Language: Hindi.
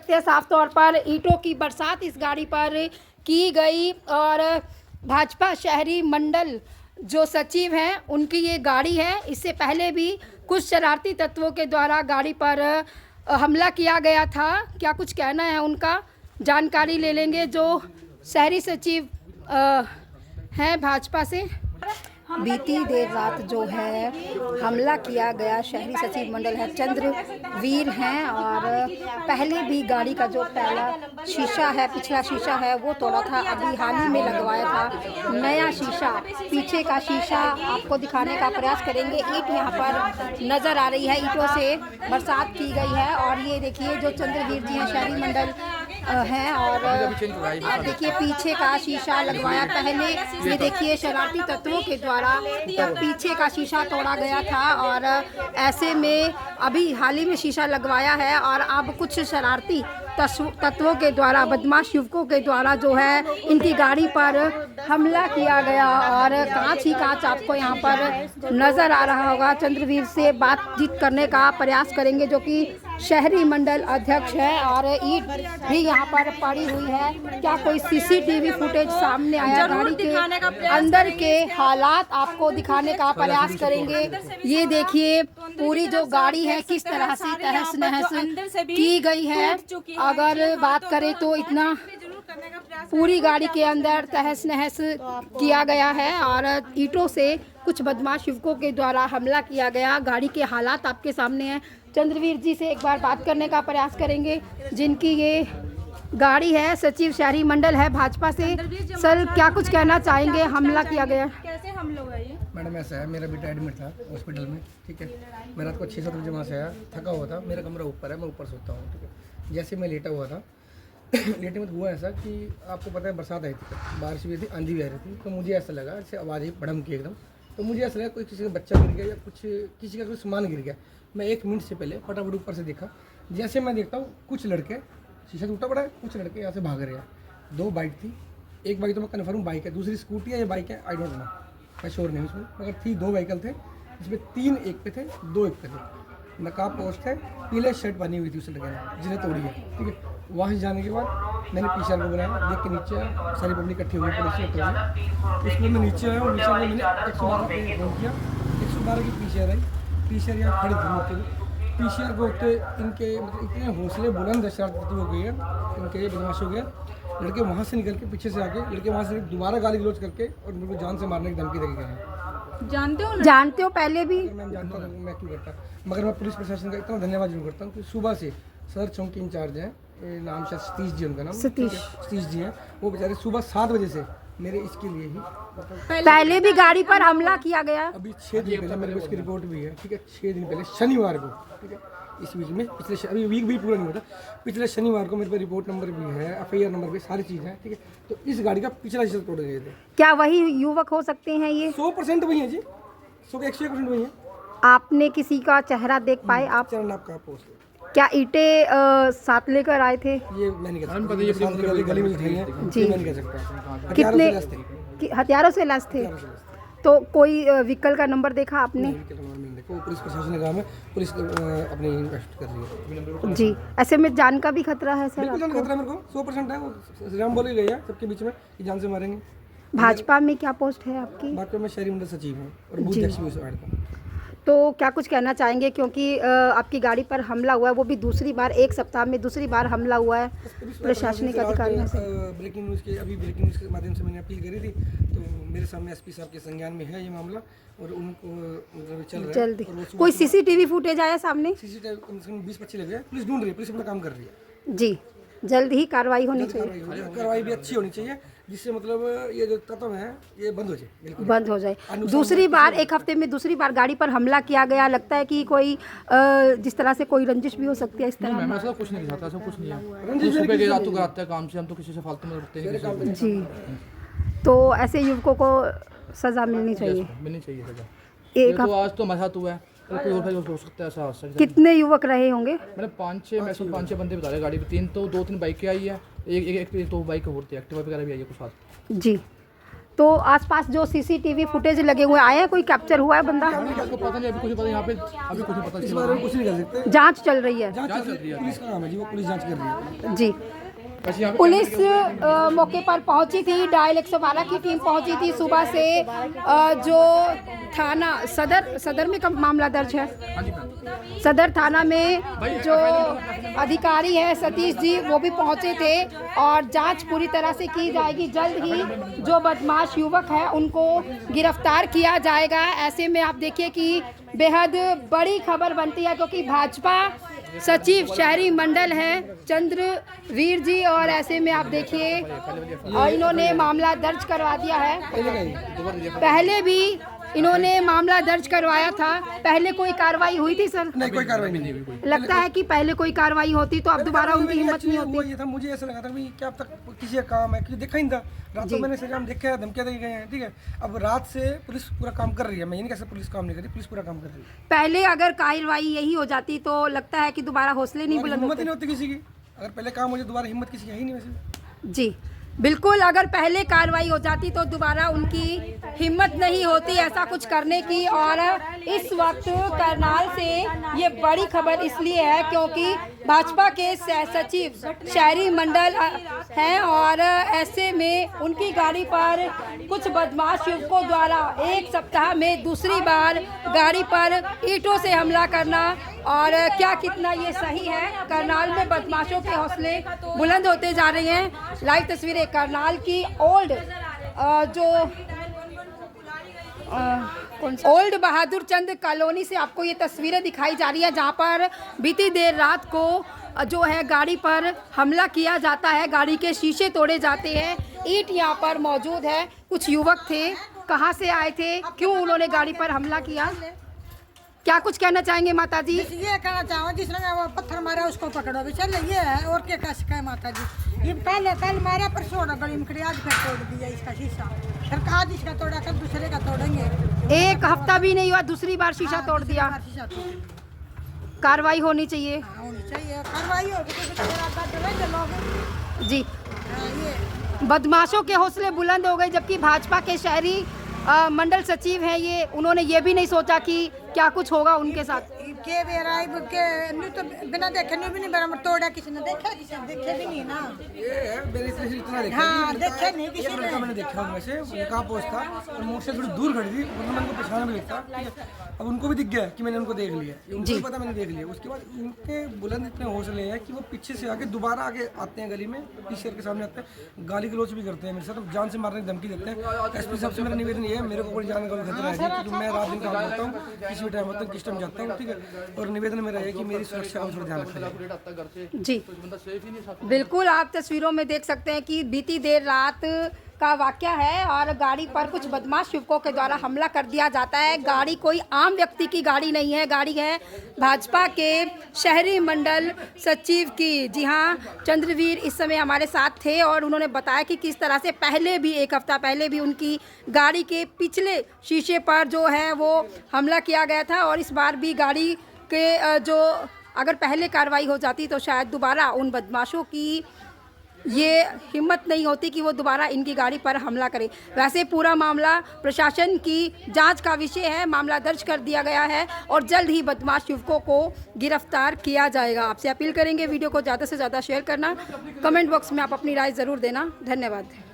सकते हैं साफ तौर पर ईंटों की बरसात इस गाड़ी पर की गई। और भाजपा शहरी मंडल जो सचिव हैं उनकी ये गाड़ी है। इससे पहले भी कुछ शरारती तत्वों के द्वारा गाड़ी पर हमला किया गया था। क्या कुछ कहना है उनका, जानकारी ले लेंगे जो शहरी सचिव हैं भाजपा से। बीती देर रात जो है हमला किया गया, शहरी सचिव मंडल है चंद्रवीर हैं और पहले भी गाड़ी का जो पहला शीशा है, पिछला शीशा है वो तोड़ा था, अभी हाल ही में लगवाया था नया शीशा। पीछे का शीशा आपको दिखाने का प्रयास करेंगे। ईंट यहाँ पर नज़र आ रही है, ईंटों से बरसात की गई है। और ये देखिए जो चंद्रवीर जी हैं शहरी मंडल हैं और आप देखिए पीछे का शीशा लगवाया। पहले ये देखिए शरारती तत्वों के द्वारा पीछे का शीशा तोड़ा गया था और ऐसे में अभी हाल ही में शीशा लगवाया है और अब कुछ शरारती तत्वों के द्वारा, बदमाश युवकों के द्वारा जो है इनकी गाड़ी पर हमला किया गया। और कांच ही कांच आपको यहाँ पर नज़र आ रहा होगा। चंद्रवीर से बातचीत करने का प्रयास करेंगे जो कि शहरी मंडल अध्यक्ष है। और ईंट भी यहाँ पर पड़ी हुई है। क्या कोई सीसीटीवी फुटेज सामने आया? गाड़ी के अंदर के हालात आपको दिखाने का प्रयास करेंगे। ये देखिए पूरी जो गाड़ी है किस तरह से तहस नहस की गई है। अगर बात करें तो इतना पूरी गाड़ी के अंदर तहस नहस किया गया है और ईंटों से कुछ बदमाश युवकों के द्वारा हमला किया गया। गाड़ी के हालात आपके सामने हैं। चंद्रवीर जी से एक बार बात करने का प्रयास करेंगे जिनकी ये गाड़ी है। सचिव शहरी मंडल है भाजपा से। सर क्या कुछ कहना चाहेंगे? हमला किया गया, कैसे हमला हुआ ये? मैडम ऐसा है, मेरा बेटा एडमिट था हॉस्पिटल में, ठीक है। मैं रात को 6-7 बजे वहाँ से आया, थका हुआ था। मेरा कमरा ऊपर है, मैं ऊपर सोता हूँ, ठीक है। जैसे मैं लेटा हुआ था लेटे में तो हुआ ऐसा कि आपको पता है बरसात आई थी, बारिश भी थी, आंधी भी आ रही थी। तो मुझे ऐसा लगा जैसे आवाज़ ही भड़म की एकदम। तो मुझे ऐसा लगा कोई किसी का बच्चा गिर गया या कुछ किसी का कोई सामान गिर गया। मैं 1 मिनट से पहले फटाफट ऊपर से देखा। जैसे मैं देखता हूँ कुछ लड़के, शीशा टूटा पड़ा है, कुछ लड़के यहाँ से भाग रहे हैं। 2 बाइक थी, एक बाइक तो मैं कन्फर्म बाइक है, दूसरी स्कूटी है या बाइक है आई डोंट नो, मैं श्योर नहीं उसमें, मगर थी 2 व्हीकल थे जिसमें 3 एक पे थे, 2 एक पे थे। नकाब पोस्ट है, पीले शर्ट बनी हुई थी उस लड़के ने जिन्हें तोड़ी है, ठीक है। वहाँ से जाने के बाद मैंने पीछे को बनाया, देख के नीचे आया, सारी पब्लिक इकट्ठी हुई पुलिस ने तोड़ी। उसमें मैं नीचे आया और नीचे मैंने 112 पे फोन किया। 112 की पीसीआर आई, पीसीआर यहाँ खड़ी थी होते हुए। पीसीआर को होते इनके मतलब इतने हौसले बुलंद शरारत हो गई है, इनके बदमाश हो गया। लड़के वहाँ से निकल के पीछे से आके लड़के वहाँ से दोबारा गाली गलौज करके और मेरे को जान से मारने की धमकी दे गए हैं। जानते हो पहले भी? मैं जानता हूँ मैं क्यों करता, मगर मैं पुलिस प्रशासन का इतना धन्यवाद जरूर करता हूँ कि सुबह से सदर चौक के इंचार्ज हैं, नाम शायद सतीश जी उनका नाम, सतीश जी हैं, वो बेचारे सुबह 7 बजे से मेरे इसके लिए ही पहले भी गाड़ी पर हमला किया गया। अभी 6 दिन पहले मेरे को इसकी रिपोर्ट भी है, ठीक है। 6 दिन पहले शनिवार को, ठीक है, इस वीक में पिछले अभी वीक भी पूरा नहीं होता, पिछले शनिवार को मेरे पे रिपोर्ट नंबर भी है, एफआईआर नंबर भी, सारी चीज़ है, ठीक है। तो इस गाड़ी का पिछला शीशा तोड़ गए थे। क्या वही युवक हो सकते हैं ये? 100% वही है जी, 101% वही है। आपने किसी का चेहरा देख पाए? आप चरण आपका पोस्ट क्या ईंटें साथ लेकर आए थे? ये मैं नहीं कह सकता, गली में उठाई है जी। मैं नहीं कह सकता। कितने हथियारों से लैस थे? तो कोई व्हीकल का नंबर देखा आपने? पुलिस प्रशासन ने कहा है, पुलिस अपनी इन्वेस्ट कर रही है जी। ऐसे में जान का भी खतरा है सर? बिल्कुल जान का खतरा है मेरे को, 100% है। वो श्री राम बोल ही गई है सबके बीच में कि जान से मारेंगे। भाजपा में क्या पोस्ट है आपकी? भाजपा में शहरी मंडल सचिव हूँ और बूथ अध्यक्ष भी उस वार्ड का। तो क्या कुछ कहना चाहेंगे, क्योंकि आपकी गाड़ी पर हमला हुआ है, वो भी दूसरी बार, 1 सप्ताह में दूसरी बार हमला हुआ है प्रशासनिक अधिकारियों से? ब्रेकिंग न्यूज़ के अभी ब्रेकिंग न्यूज़ के माध्यम से मैंने अपील करी थी, तो मेरे सामने एसपी साहब के संज्ञान में है ये मामला और उनको मतलब चल रहा है जल्दी। कोई सीसीटीवी फुटेज आया सामने? सीसीटीवी कम से कम 20-25 लगे हैं, पुलिस ढूंढ रही है, पुलिस अपना काम कर रही है जी। जल्द ही कार्रवाई होनी चाहिए, कार्रवाई भी अच्छी होनी चाहिए, जिससे मतलब ये जो तत्व है ये बंद हो जाए, बिल्कुल बंद हो जाए। दूसरी बार 1 हफ्ते में दूसरी बार गाड़ी पर हमला किया गया, लगता है कि कोई जिस तरह से कोई रंजिश भी हो सकती है इस तरह? मैम ऐसा कुछ नहीं दिखाता, ऐसा कुछ नहीं है। तो सुबह के रातों को आते हैं काम से, हम तो किसी से फालतू में रुकते नहीं जी। तो ऐसे युवकों को सजा मिलनी चाहिए, मिलनी चाहिए सजा। एक तो आज तो हमारे साथ हुआ है, कोई और हो सकता है ऐसा हादसा। कितने युवक रहे होंगे? मैंने 5-6 बंदे बता रहे गाड़ी में, 2-3 बाइकें आई है, एक तो बाइक और थी, एक्टिवा वगैरह भी आई है कुछ साथ। जी। तो आसपास जो सीसीटीवी फुटेज लगे हुए आए हैं, कोई कैप्चर हुआ है बंदा? आपको पता नहीं, अभी कुछ पता यहाँ पे, अभी कुछ पता इस बारे में कुछ नहीं कर सकते, जांच चल रही है। जांच चल रही है, पुलिस का काम है जी, वो पुलिस जांच कर रही है जी। पुलिस मौके पर पहुंची थी, डायल 112 की टीम पहुंची थी सुबह से। जो थाना सदर में कब मामला दर्ज है, सदर थाना में जो अधिकारी है सतीश जी वो भी पहुंचे थे और जांच पूरी तरह से की जाएगी। जल्द ही जो बदमाश युवक है उनको गिरफ्तार किया जाएगा। ऐसे में आप देखिए कि बेहद बड़ी खबर बनती है, क्योंकि भाजपा सचिव शहरी मंडल हैं चंद्रवीर जी, और ऐसे में आप देखिए इन्होंने मामला दर्ज करवा दिया है। पहले भी इन्होंने मामला दर्ज करवाया था। पहले कोई कार्रवाई हुई थी सर? नहीं, कोई कार्रवाई नहीं हुई। लगता है कि पहले कोई कार्रवाई होती तो अब दोबारा उनकी हिम्मत नहीं होती। ये था, मुझे ऐसा लगा था कि क्या अब तक किसी का काम है, क्योंकि देखा ही नहीं था। रात को मैंने सजाम देखा है, धमकियां दी गई हैं, ठीक है। अब रात से पुलिस पूरा काम कर रही है, मैं ये नहीं कह सकता पुलिस काम नहीं कर रही, पुलिस पूरा काम कर रही है। पहले अगर कार्रवाई यही हो जाती तो लगता है कि दोबारा हौसले नहीं बुलंद हिम्मत ही होते। नहीं होती किसी की, अगर पहले काम हो जाए दोबारा हिम्मत किसी की है ही नहीं वैसे। जी बिल्कुल, अगर पहले कार्रवाई हो जाती तो दोबारा उनकी हिम्मत नहीं होती ऐसा कुछ करने की। और इस वक्त करनाल से ये बड़ी खबर इसलिए है क्योंकि भाजपा के सचिव शहरी मंडल हैं और ऐसे में उनकी गाड़ी पर कुछ बदमाश युवकों द्वारा एक सप्ताह में दूसरी बार गाड़ी पर ईंटों से हमला करना। और क्या कितना ये सही है? करनाल में बदमाशों के हौसले बुलंद होते जा रहे हैं। लाइव तस्वीरें करनाल की ओल्ड बहादुर चंद कॉलोनी से आपको ये तस्वीरें दिखाई जा रही है, जहाँ पर बीती देर रात को जो है गाड़ी पर हमला किया जाता है, गाड़ी के शीशे तोड़े जाते हैं। ईंट यहाँ पर मौजूद है। कुछ युवक थे, कहाँ से आए थे, क्यों उन्होंने गाड़ी पर हमला किया, क्या कुछ कहना चाहेंगे माता जी? ये कहना चाहूँ जिसने वो पत्थर मारा उसको पकड़ो, चल ये है और क्या कह सके माता जी। ये पहले कल मारा पर छोड़ा गली में, आज फिर तोड़ दिया इसका शीशा, फिर आज इसका तोड़ा, कल दूसरे का तोड़ेंगे। एक हफ्ता भी नहीं हुआ दूसरी बार शीशा तोड़ दिया। कार्रवाई होनी चाहिए। होनी चाहिए, कार्रवाई होगी जी। बदमाशों के हौसले बुलंद हो गए, जबकि भाजपा के शहरी मंडल सचिव हैं ये, उन्होंने ये भी नहीं सोचा कि क्या कुछ होगा उनके साथ। के तो बिना देखे भी नहीं बराबर तोड़ा, किसी ने देखा, किसी ने देखे भी नहीं ना। ये है मेरे से इतना देखा, हाँ देखे नहीं किसी ने। मैंने देखा उनमें से, उनका पोस्ट था और मुझसे थोड़ी दूर खड़ी थी, मतलब मैं उनको पहचान भी देखता, ठीक है। अब उनको भी दिख गया कि मैंने उनको देख लिया, उनको भी पता मैंने देख लिया। उसके बाद उनके बुलंद इतने हौसले हैं कि वो पीछे से आके दोबारा आगे आते हैं, गली में पीछे के सामने आते हैं, गाली गलौज भी करते हैं मेरे साथ, जान से मारने की धमकी देते हैं। एसपी साहब से मेरा निवेदन ये है, मेरे को कोई जान का खतरा है क्योंकि मैं रात दिन काम करता हूँ, किसी भी टाइम होता हूँ, किस टाइम जाता हूँ, ठीक है। और निवेदन मेरा है कि मेरी सुरक्षा का थोड़ा ध्यान रखें। जी बिल्कुल, आप तस्वीरों में देख सकते हैं कि बीती देर रात का वाकया है और गाड़ी पर कुछ बदमाश युवकों के द्वारा हमला कर दिया जाता है। गाड़ी कोई आम व्यक्ति की गाड़ी नहीं है, गाड़ी है भाजपा के शहरी मंडल सचिव की। जी हाँ, चंद्रवीर इस समय हमारे साथ थे और उन्होंने बताया कि किस तरह से पहले भी एक हफ्ता पहले भी उनकी गाड़ी के पिछले शीशे पर जो है वो हमला किया गया था। और इस बार भी गाड़ी के जो अगर पहले कार्रवाई हो जाती तो शायद दोबारा उन बदमाशों की ये हिम्मत नहीं होती कि वो दोबारा इनकी गाड़ी पर हमला करें। वैसे पूरा मामला प्रशासन की जांच का विषय है, मामला दर्ज कर दिया गया है और जल्द ही बदमाश युवकों को गिरफ्तार किया जाएगा। आपसे अपील करेंगे वीडियो को ज़्यादा से ज़्यादा शेयर करना, कमेंट बॉक्स में आप अपनी राय ज़रूर देना। धन्यवाद।